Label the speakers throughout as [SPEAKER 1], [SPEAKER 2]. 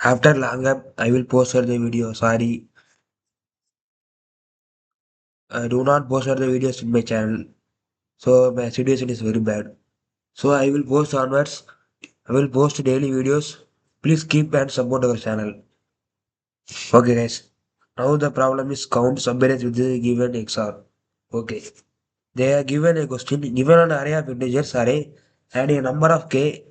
[SPEAKER 1] After long up, I will post the video. Sorry, I do not post the videos in my channel. So my situation is very bad. So I will post onwards. I will post daily videos. Please keep and support our channel. Okay, guys. Now the problem is count submarines with the given XR. Okay. They are given a question, given an array of integers array and a number of k.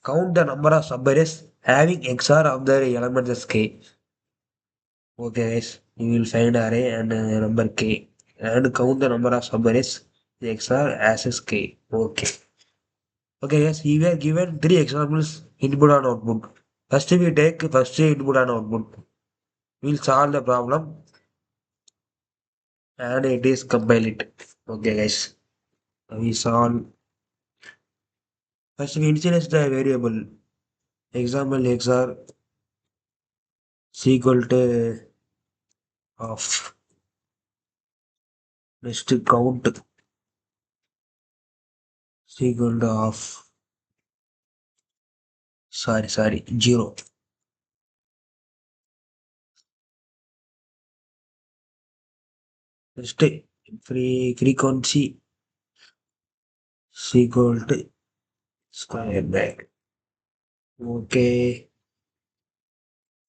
[SPEAKER 1] Count the number of submarines having XR of the elements as k. Okay, guys. You will find array and number k and count the number of submarines XR as k. Okay. Okay, yes, we were given three examples input and output. First we take first input and output. We'll solve the problem and it is compile it. Okay, guys. We solve. First we initialize the variable. Example XR is equal to of. Next count is equal to of. Sorry, 0. Next frequency is equal to square bracket. Okay.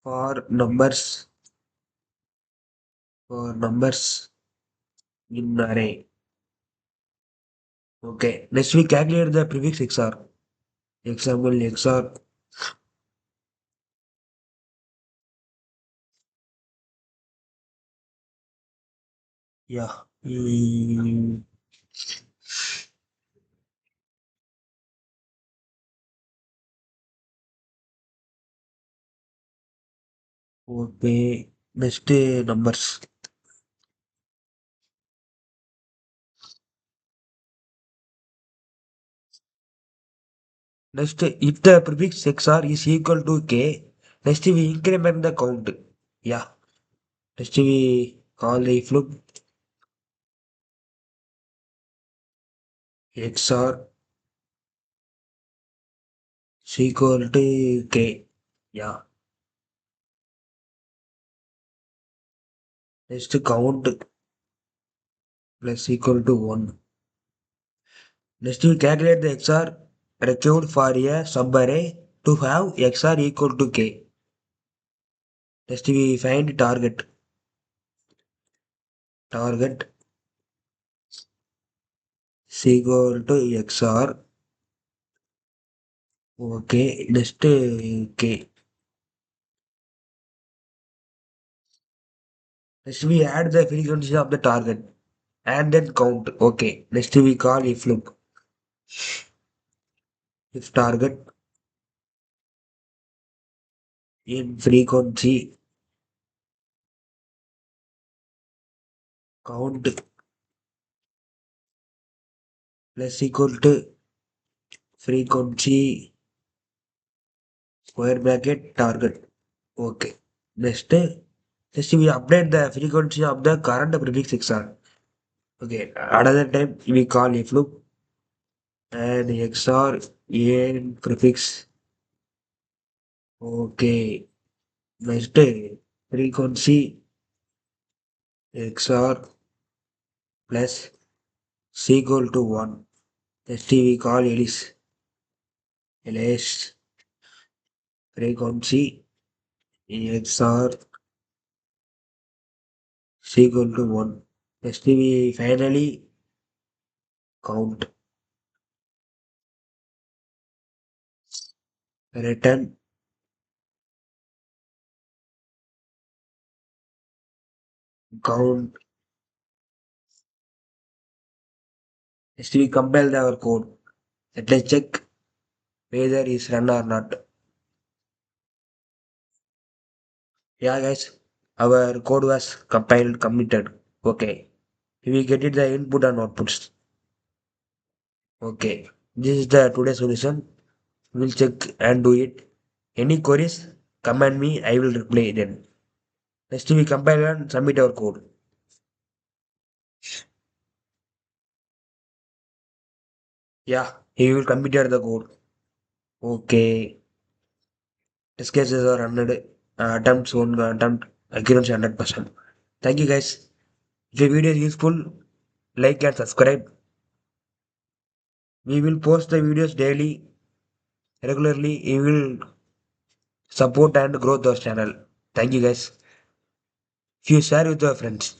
[SPEAKER 1] For numbers in array. Okay. Next we calculate the prefix XR. Example XR. Yeah. Okay. Next numbers. Next, if the prefix XR is equal to K, next we increment the count. Yeah. Next we call the if loop XR is equal to K. Yeah. Next count plus equal to 1. Next we calculate the XR required for a subarray to have XR equal to K. Next we find target. Target is equal to XR. Okay. Next K. Next we add the frequency of the target and then count. Okay. Next we call if loop. If target in frequency count plus equal to frequency square bracket target. Okay. Next we update the frequency of the current prefix XR. Okay. Another time we call if loop and XR in prefix. Okay. Next frequency XR plus is equal to 1. Next we call Elise. Elise frequency XR is equal to 1. Next we finally count. Return count. Next we compile our code. Let's check whether it's run or not. Yeah guys, our code was compiled, committed. Okay. We get it the input and outputs. Okay. This is the today's solution. We'll check and do it. Any queries? Command me, I will reply then. Next we compile and submit our code. Yeah, he will completed the code. Okay. test cases are 100, attempts one attempt accuracy 100%. Thank you guys. If your video is useful, like and subscribe. We will post the videos daily, regularly. We will support and grow the channel. Thank you guys. If you share with your friends.